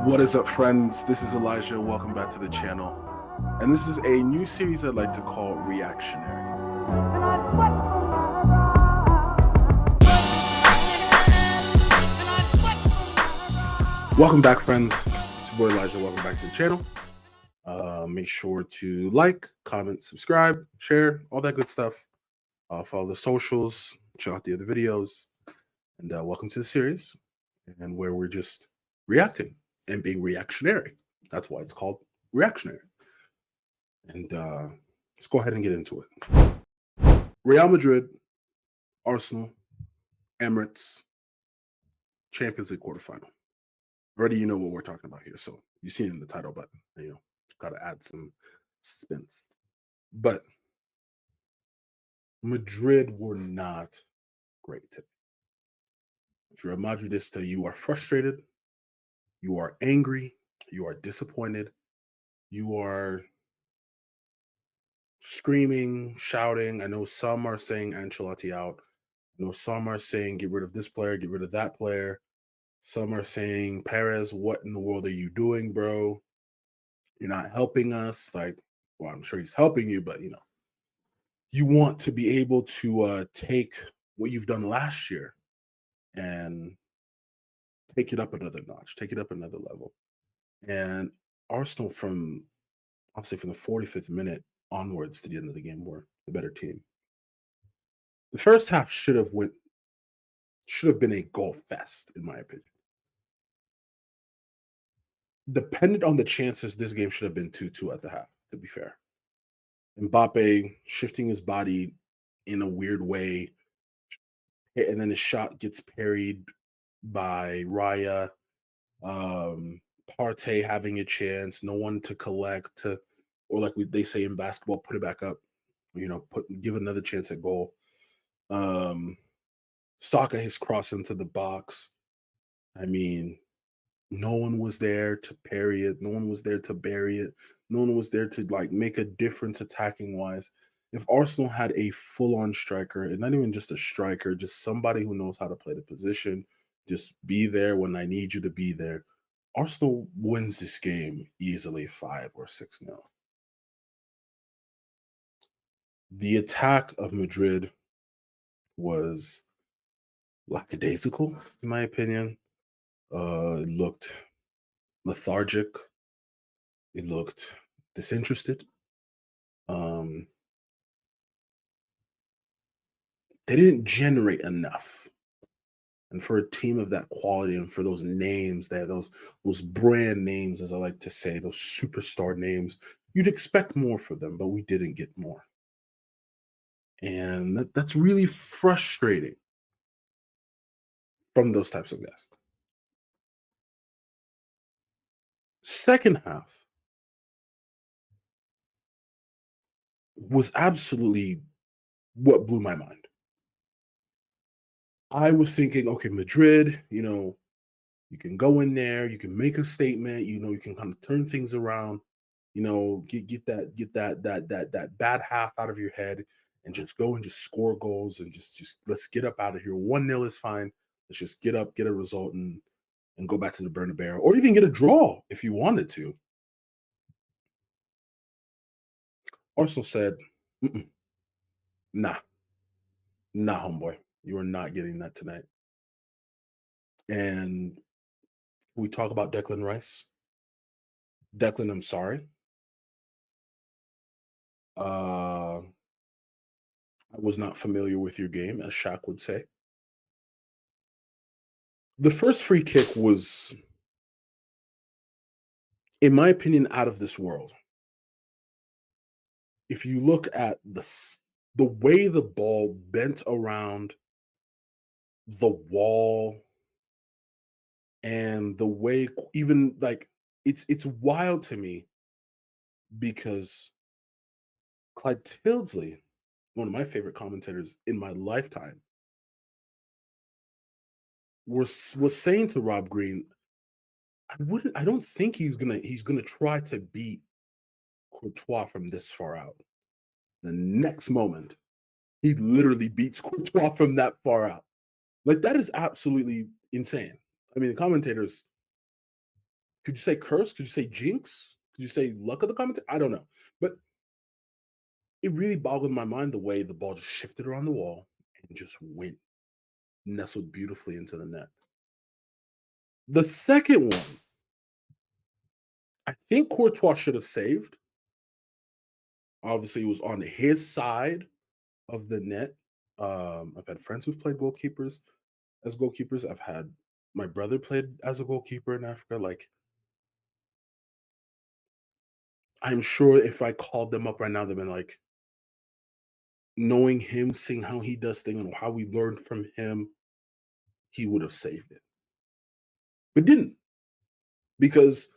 What is up, friends? This is Elijah. Welcome back to the channel. And this is a new series I'd like to call Reactionary. Welcome back, friends. It's your boy Elijah. Welcome back to the channel. Make sure to like, comment, subscribe, share, all that good stuff. Follow the socials, check out the other videos, and welcome to the series, and where we're just reacting and being reactionary. That's why it's called Reactionary. And let's go ahead and get into it. Real Madrid, Arsenal, Emirates, Champions League quarterfinal. Already you know what we're talking about here. So you see it in the title, but got to add some suspense. But Madrid were not great today. If you're a Madridista, you are frustrated, you are angry, you are disappointed, you are screaming, shouting. I know some are saying Ancelotti out. I know some are saying get rid of this player, get rid of that player. Some are saying, Perez, what in the world are you doing, bro? You're not helping us. Like, well, I'm sure he's helping you, but you want to be able to take what you've done last year and take it up another notch, take it up another level. And Arsenal, I'll say from the 45th minute onwards to the end of the game, were the better team. The first half should have been a goal fest, in my opinion. Dependent on the chances, this game should have been 2-2 at the half, to be fair. Mbappe shifting his body in a weird way, and then his shot gets parried by Raya. Partey having a chance, no one to collect, or like they say in basketball, put it back up. Give another chance at goal. Saka his cross into the box. I mean, no one was there to parry it. No one was there to bury it. No one was there to make a difference attacking wise. If Arsenal had a full-on striker, and not even just a striker, just somebody who knows how to play the position, just be there when I need you to be there, Arsenal wins this game easily 5 or 6-0. The attack of Madrid was lackadaisical, in my opinion. It looked lethargic. It looked disinterested. They didn't generate enough. And for a team of that quality, and for those names, those brand names, as I like to say, those superstar names, you'd expect more for them, but we didn't get more. And that's really frustrating from those types of guys. Second half was absolutely what blew my mind. I was thinking, okay, Madrid, you can go in there, you can make a statement, you can kind of turn things around, get that bad half out of your head and just go and just score goals and just let's get up out of here. 1-0 is fine. Let's just get up, get a result and go back to the Bernabeu, or even get a draw if you wanted to. Arsenal said, nah, homeboy, you are not getting that tonight. And we talk about Declan Rice. Declan, I'm sorry. I was not familiar with your game, as Shaq would say. The first free kick was, in my opinion, out of this world. If you look at the way the ball bent around the wall, and the way even it's wild to me, because Clyde Tildesley, one of my favorite commentators in my lifetime, was saying to Rob Green, I don't think he's gonna try to beat Courtois from this far out. The next moment, he literally beats Courtois from that far out. Like, that is absolutely insane. I mean, the commentators Could you say curse? Could you say jinx? Could you say luck of the commentator? I don't know. But it really boggled my mind the way the ball just shifted around the wall and just went nestled beautifully into the net. The second one, I think Courtois should have saved. Obviously, it was on his side of the net. I've had friends who've played goalkeepers as goalkeepers. I've had my brother played as a goalkeeper in Africa. Like, I'm sure if I called them up right now, they've been like, knowing him, seeing how he does things, and how we learned from him, he would have saved it, but didn't because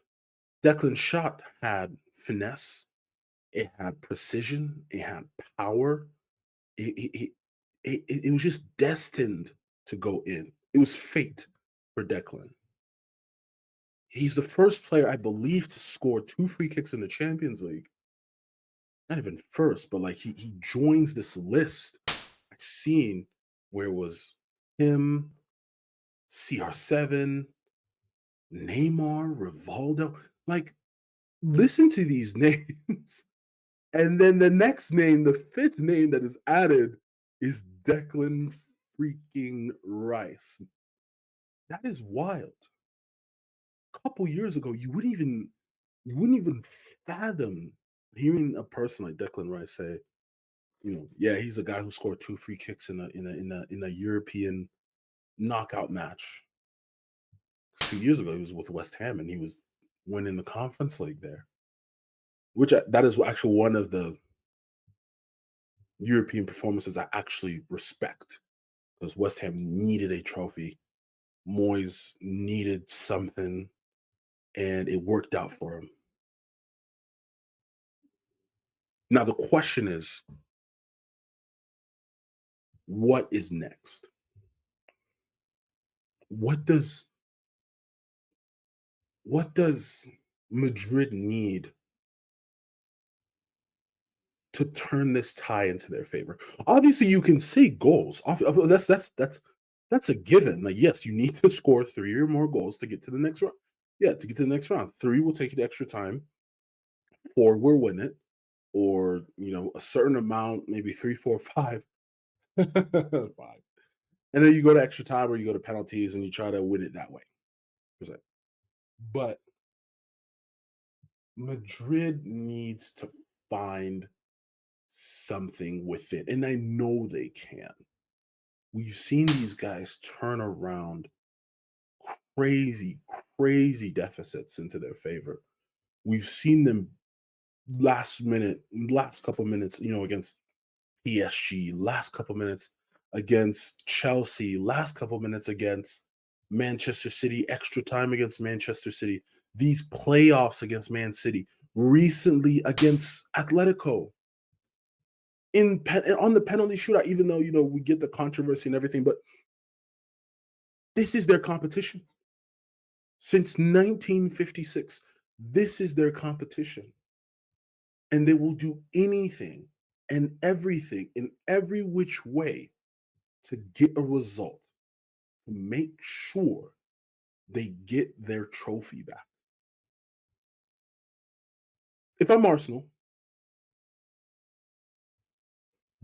Declan's shot had finesse, it had precision, it had power. It was just destined to go in. It was fate for Declan. He's the first player, I believe, to score 2 free kicks in the Champions League. Not even first, but like he joins this list I've seen where it was him, CR7, Neymar, Rivaldo. Like, listen to these names. And then the next name, the fifth name that is added is Declan freaking Rice. That is wild. A couple years ago, you wouldn't even fathom hearing a person like Declan Rice say, yeah, he's a guy who scored 2 free kicks in a European knockout match. 2 years ago, he was with West Ham and he was winning the Conference League there, which that is actually one of the European performances I actually respect because West Ham needed a trophy. Moyes needed something, and it worked out for him. Now the question is, what is next? What does what does Madrid need to turn this tie into their favor? Obviously, you can say goals. That's a given. Like, yes, you need to score 3 or more goals to get to the next round. Yeah, to get to the next round. 3 will take you to extra time. 4 will win it, or a certain amount, maybe 3, 4, 5, 5, and then you go to extra time or you go to penalties and you try to win it that way. But Madrid needs to find something with it, and I know they can. We've seen these guys turn around crazy, crazy deficits into their favor. We've seen them last couple minutes, against PSG, last couple minutes against Chelsea, last couple minutes against Manchester City, extra time against Manchester City, these playoffs against Man City, recently against Atletico on the penalty shootout, even though we get the controversy and everything, but this is their competition. Since 1956, this is their competition. And they will do anything and everything in every which way to get a result, to make sure they get their trophy back. If I'm Arsenal,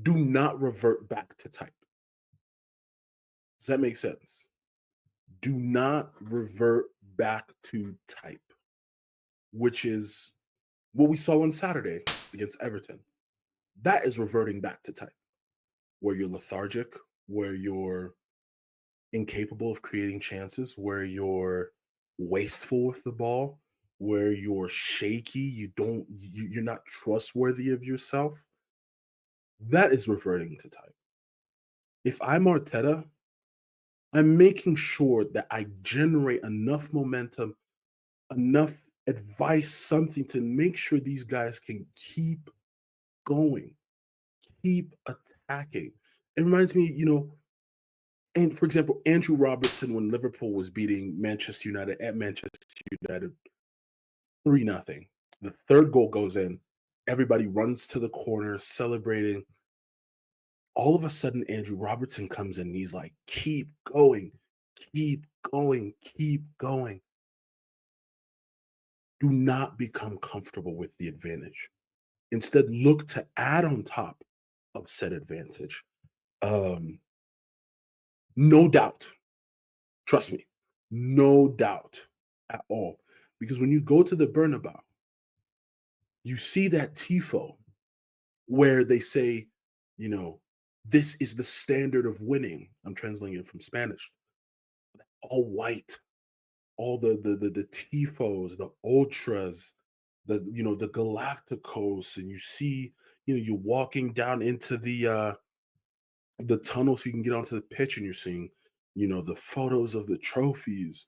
do not revert back to type. Does that make sense? Do not revert back to type, which is what we saw on Saturday against Everton. That is reverting back to type, where you're lethargic, where you're incapable of creating chances, where you're wasteful with the ball, where you're shaky, you're not trustworthy of yourself. That is reverting to type. If I'm Arteta, I'm making sure that I generate enough momentum, enough advice, something to make sure these guys can keep going, keep attacking. It reminds me, and for example, Andrew Robertson, when Liverpool was beating Manchester United at Manchester United 3-0, the third goal goes in. Everybody runs to the corner celebrating. All of a sudden, Andrew Robertson comes in and he's like, keep going, keep going, keep going. Do not become comfortable with the advantage. Instead, look to add on top of said advantage. Um, no doubt, trust me, no doubt at all. Because when you go to the Bernabeu, you see that tifo where they say, you know, this is the standard of winning. I'm translating it from Spanish. All white, all the tifos, the ultras, the Galacticos, and you see, you're walking down into the tunnel so you can get onto the pitch, and you're seeing, the photos of the trophies,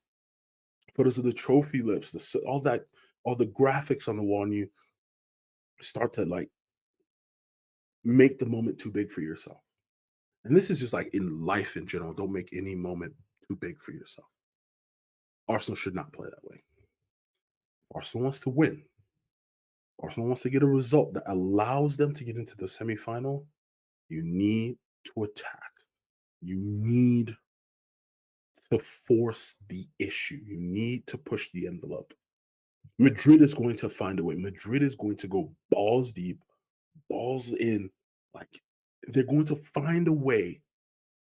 photos of the trophy lifts, all that, all the graphics on the wall, and you start to like make the moment too big for yourself. And this is just like in life in general. Don't make any moment too big for yourself. Arsenal should not play that way. Arsenal wants to win. Arsenal wants to get a result that allows them to get into the semifinal. You need to attack. You need to force the issue. You need to push the envelope. Madrid is going to find a way. Madrid is going to go balls deep, balls in. Like, they're going to find a way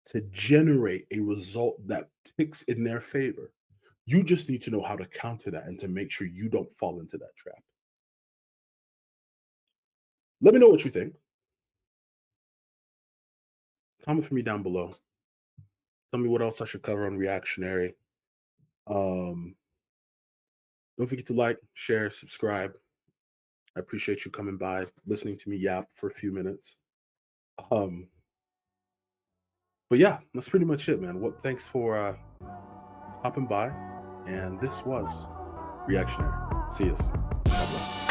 to generate a result that ticks in their favor. You just need to know how to counter that and to make sure you don't fall into that trap. Let me know what you think. Comment for me down below. Tell me what else I should cover on reactionary. Um, don't forget to like, share, subscribe. I appreciate you coming by, listening to me yap for a few minutes. Um, but yeah, that's pretty much it, man. Thanks for hopping by. And this was Reactionary. See us. God bless.